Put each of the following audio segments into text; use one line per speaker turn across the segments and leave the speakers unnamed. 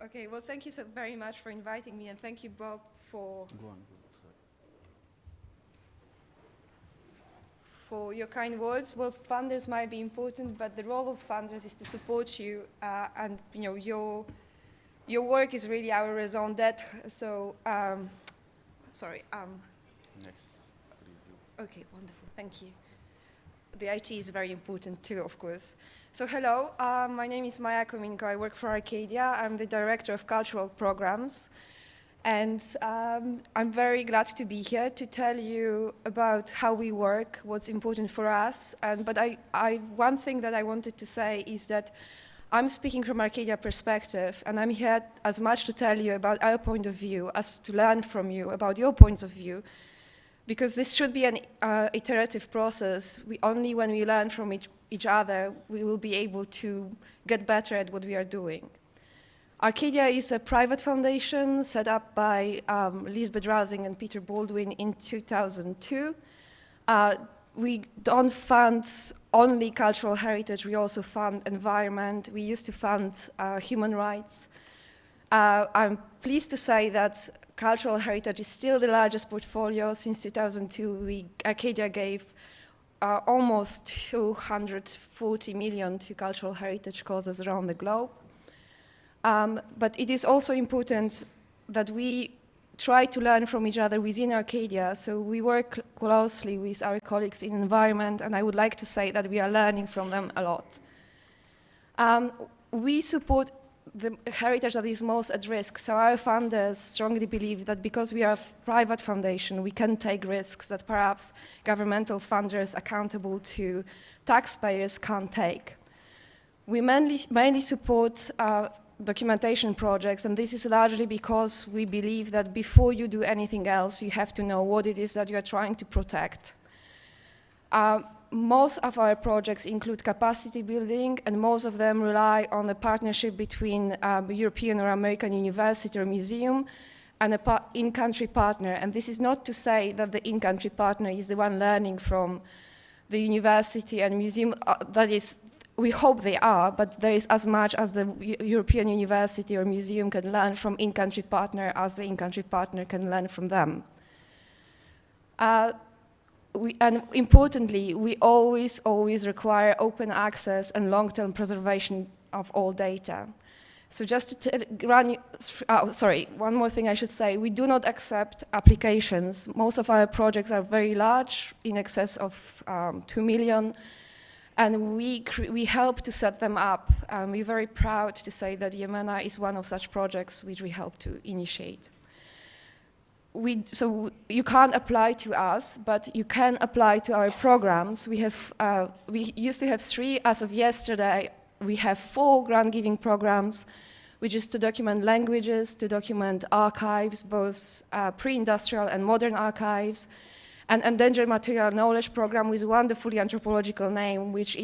Okay, well, thank you so very much for inviting me, and thank you, Bob, for your kind words. Well, funders might be important, but the role of funders is to support you, and your work is really our raison d'être. So, sorry.
Next review.
Okay, wonderful. Thank you. The IT is very important too, of course. So hello, my name is Maja Kominko. I work for Arcadia. I'm the director of cultural programs. And I'm very glad to be here to tell you about how we work, what's important for us. But one thing that I wanted to say is that I'm speaking from Arcadia perspective, and I'm here as much to tell you about our point of view as to learn from you about your points of view. Because this should be an iterative process. Only when we learn from each other, we will be able to get better at what we are doing. Arcadia is a private foundation set up by Lisbeth Rousing and Peter Baldwin in 2002. We don't fund only cultural heritage, we also fund environment. We used to fund human rights. I'm pleased to say that cultural heritage is still the largest portfolio. Since 2002, Arcadia gave almost 240 million to cultural heritage causes around the globe. But it is also important that we try to learn from each other within Arcadia. So we work closely with our colleagues in environment, and I would like to say that we are learning from them a lot. We support the heritage that is most at risk. So our funders strongly believe that because we are a private foundation, we can take risks that perhaps governmental funders accountable to taxpayers can't take. We mainly support documentation projects, and this is largely because we believe that before you do anything else, you have to know what it is that you are trying to protect. Most of our projects include capacity building, and most of them rely on a partnership between a European or American university or museum and an in-country partner. And this is not to say that the in-country partner is the one learning from the university and museum. That is, we hope they are, but there is as much as the European university or museum can learn from in-country partner as the in-country partner can learn from them. And importantly, we always require open access and long-term preservation of all data. So just to one more thing I should say, we do not accept applications. Most of our projects are very large, in excess of 2 million, and we help to set them up. We're very proud to say that Yemena is one of such projects which we help to initiate. So you can't apply to us, but you can apply to our programs. We used to have 3. As of yesterday, we have 4 grant-giving programs, which is to document languages, to document archives, both pre-industrial and modern archives, an endangered material knowledge program with a wonderfully anthropological name, which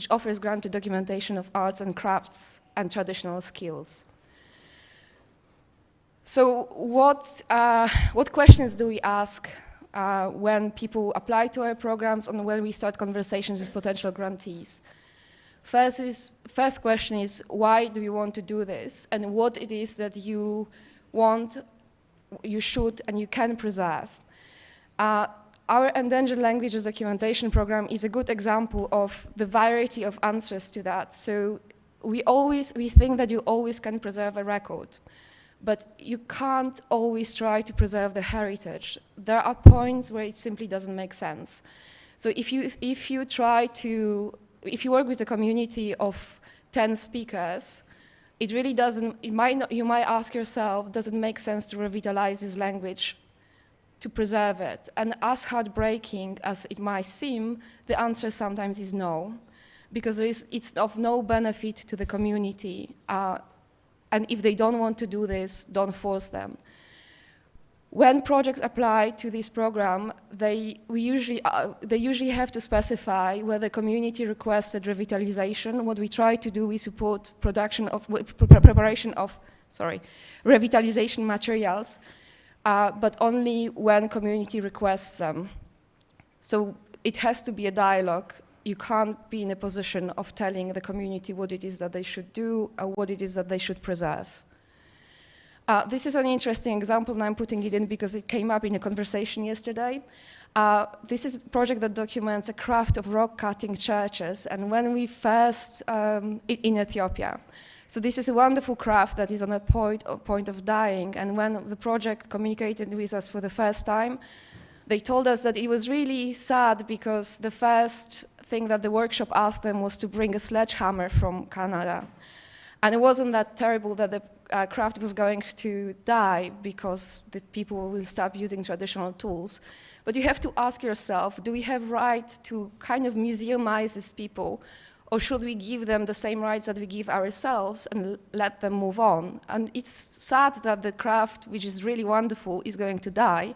offers grant to documentation of arts and crafts and traditional skills. So what questions do we ask when people apply to our programs and when we start conversations with potential grantees? First question is, why do you want to do this? And what it is that you want, you should, and you can preserve. Our endangered languages documentation program is a good example of the variety of answers to that. So we think that you always can preserve a record, but you can't always try to preserve the heritage. There are points where it simply doesn't make sense. So if you work with a community of 10 speakers, it really doesn't, you might ask yourself, does it make sense to revitalize this language, to preserve it? And as heartbreaking as it might seem, the answer sometimes is no, because it's of no benefit to the community. And if they don't want to do this, don't force them. When projects apply to this program, they usually have to specify whether community requested revitalization. What we try to do, we support preparation of revitalization materials, but only when community requests them. So it has to be a dialogue you can't be in a position of telling the community what it is that they should do or what it is that they should preserve. This is an interesting example, and I'm putting it in because it came up in a conversation yesterday. This is a project that documents a craft of rock-cutting churches, and when we first, in Ethiopia. So this is a wonderful craft that is on a point of dying, and when the project communicated with us for the first time, they told us that it was really sad because the first thing that the workshop asked them was to bring a sledgehammer from Canada. And it wasn't that terrible that the craft was going to die because the people will stop using traditional tools. But you have to ask yourself, do we have right to kind of museumize these people, or should we give them the same rights that we give ourselves and let them move on? And it's sad that the craft, which is really wonderful, is going to die.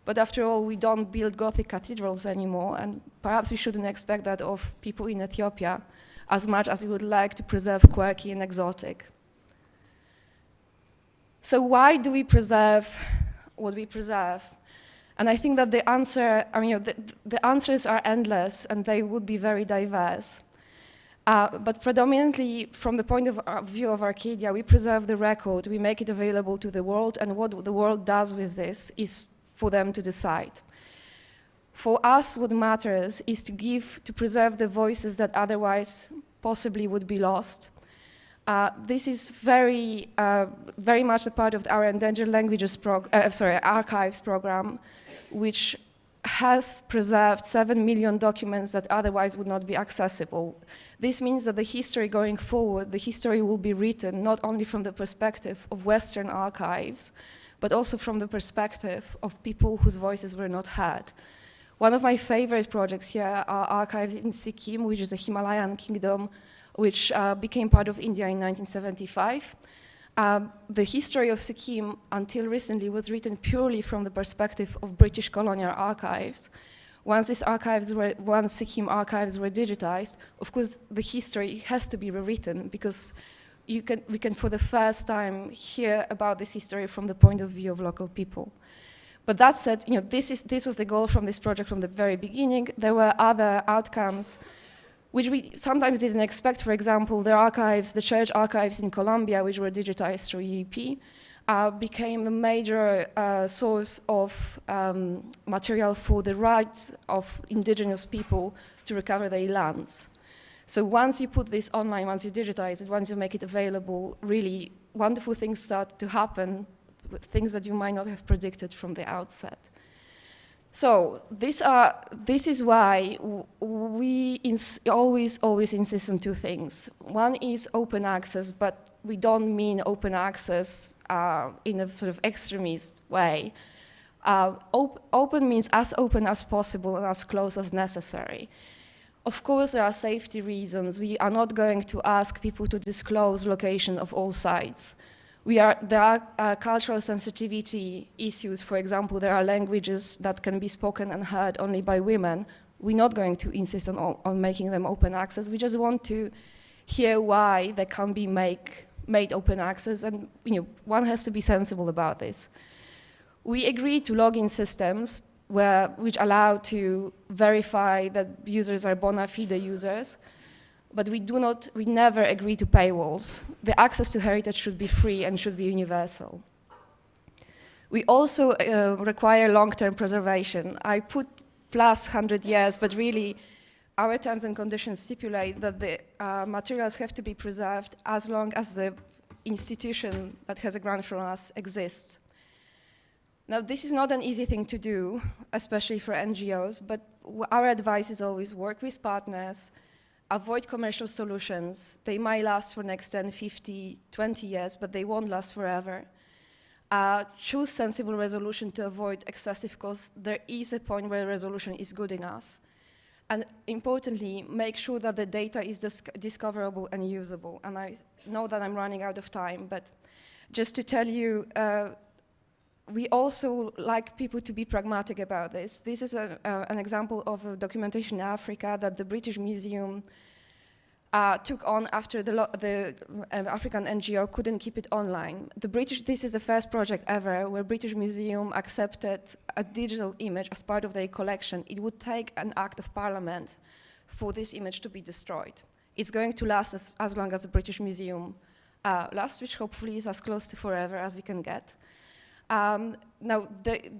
But after all, we don't build Gothic cathedrals anymore, and perhaps we shouldn't expect that of people in Ethiopia as much as we would like to preserve quirky and exotic. So why do we preserve what we preserve? And I think that the answer, the answers are endless and they would be very diverse. But predominantly from the point of view of Arcadia, we preserve the record, we make it available to the world, and what the world does with this is for them to decide. For us, what matters is to preserve the voices that otherwise possibly would be lost. This is very much a part of our Endangered Languages Archives program, which has preserved 7 million documents that otherwise would not be accessible. This means that the history going forward, the history will be written not only from the perspective of Western archives, but also from the perspective of people whose voices were not heard. One of my favorite projects here are archives in Sikkim, which is a Himalayan kingdom which became part of India in 1975. The history of Sikkim, until recently, was written purely from the perspective of British colonial archives. Once Sikkim archives were digitized, of course, the history has to be rewritten because we can for the first time hear about this history from the point of view of local people. But that said, this was the goal from this project from the very beginning. There were other outcomes which we sometimes didn't expect. For example, the church archives in Colombia, which were digitized through EEP, became a major source of material for the rights of indigenous people to recover their lands. So once you put this online, once you digitize it, once you make it available, really wonderful things start to happen, things that you might not have predicted from the outset. So this is why we always insist on two things. One is open access, but we don't mean open access in a sort of extremist way. Open means as open as possible and as close as necessary. Of course, there are safety reasons. We are not going to ask people to disclose location of all sites. There are cultural sensitivity issues. For example, there are languages that can be spoken and heard only by women. We're not going to insist on making them open access. We just want to hear why they can be made open access, and one has to be sensible about this. We agreed to login systems which allow to verify that users are bona fide users, but we never agree to paywalls. The access to heritage should be free and should be universal. We also require long-term preservation. I put plus 100 years, but really our terms and conditions stipulate that the materials have to be preserved as long as the institution that has a grant from us exists. Now, this is not an easy thing to do, especially for NGOs, but our advice is always work with partners, avoid commercial solutions. They might last for next 10, 50, 20 years, but they won't last forever. Choose sensible resolution to avoid excessive costs. There is a point where resolution is good enough. And importantly, make sure that the data is discoverable and usable. And I know that I'm running out of time, but just to tell you, we also like people to be pragmatic about this. This is an example of a documentation in Africa that the British Museum took on after the African NGO couldn't keep it online. This is the first project ever where British Museum accepted a digital image as part of their collection. It would take an act of parliament for this image to be destroyed. It's going to last as long as the British Museum lasts, which hopefully is as close to forever as we can get. Now,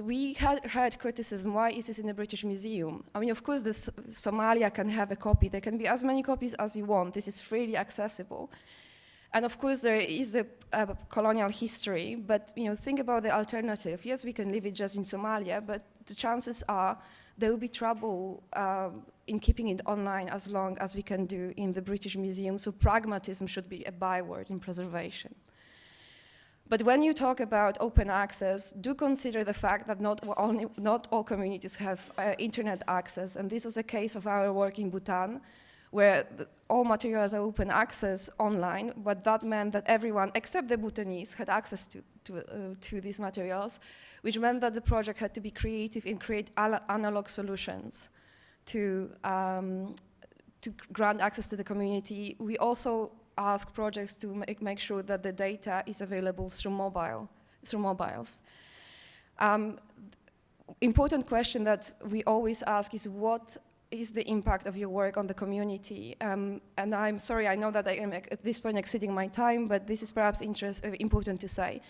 we had heard criticism, why is this in the British Museum? I mean, of course, Somalia can have a copy. There can be as many copies as you want. This is freely accessible. And of course, there is a colonial history, but think about the alternative. Yes, we can leave it just in Somalia, but the chances are there will be trouble in keeping it online as long as we can do in the British Museum. So pragmatism should be a byword in preservation. But when you talk about open access, do consider the fact that not all communities have internet access. And this was a case of our work in Bhutan, where all materials are open access online, but that meant that everyone, except the Bhutanese, had access to these materials, which meant that the project had to be creative and create analog solutions to grant access to the community. We also ask projects to make sure that the data is available through mobiles. Important question that we always ask is, what is the impact of your work on the community? And I'm sorry, I know that I am at this point exceeding my time, but this is perhaps important to say.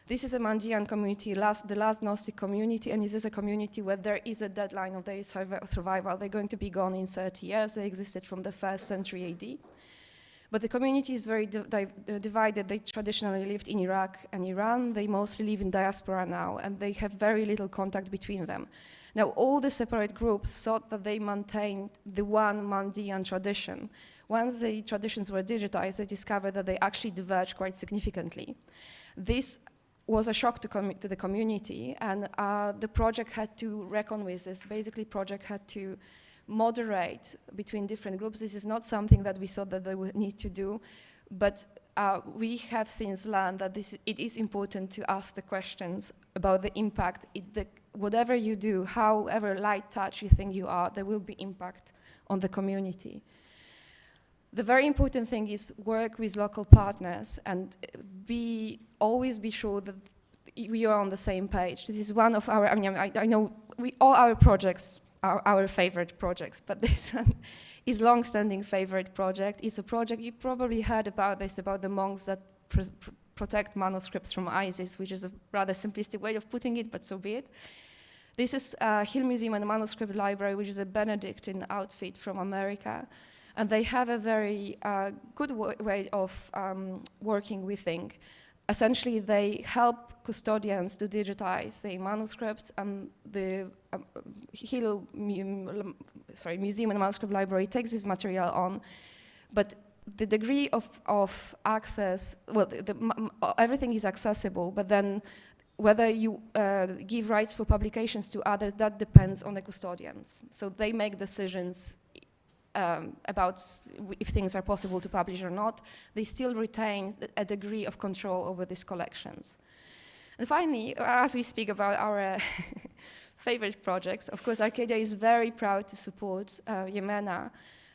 This is a Mandaean community, the last Gnostic community, and it is a community where there is a deadline of their survival. They're going to be gone in 30 years. They existed from the 1st century AD. But the community is very divided. They traditionally lived in Iraq and Iran. They mostly live in diaspora now, and they have very little contact between them. Now, all the separate groups thought that they maintained the one Mandaean tradition. Once the traditions were digitized, they discovered that they actually diverged quite significantly. This was a shock to the community, and the project had to reckon with this. Basically, project had to moderate between different groups. This is not something that we thought that they would need to do, but we have since learned that it is important to ask the questions about the impact. Whatever you do, however light touch you think you are, there will be impact on the community. The very important thing is work with local partners and always be sure that we are on the same page. This is one of our, I know all our projects are our favorite projects, but this one is long-standing favorite project. It's a project, you probably heard about this, about the monks that protect manuscripts from ISIS, which is a rather simplistic way of putting it, but so be it. This is Hill Museum and Manuscript Library, which is a Benedictine outfit from America. And they have a very good way of working, we think. Essentially, they help custodians to digitize the manuscripts, and the Hill Museum and Manuscript Library takes this material on. But the degree of access, well, everything is accessible, but then whether you give rights for publications to others, that depends on the custodians. So they make decisions about if things are possible to publish or not. They still retain a degree of control over these collections. And finally, as we speak about our favorite projects, of course, Arcadia is very proud to support Yemena,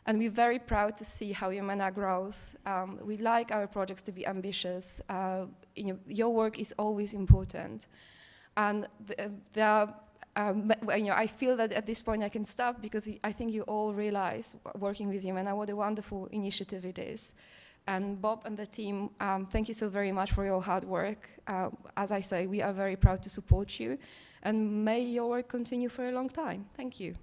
and we're very proud to see how Yemena grows. We like our projects to be ambitious. Your work is always important. And I feel that at this point I can stop, because I think you all realize, working with Yemena, what a wonderful initiative it is. And Bob and the team, thank you so very much for your hard work. As I say, we are very proud to support you, and may your work continue for a long time. Thank you.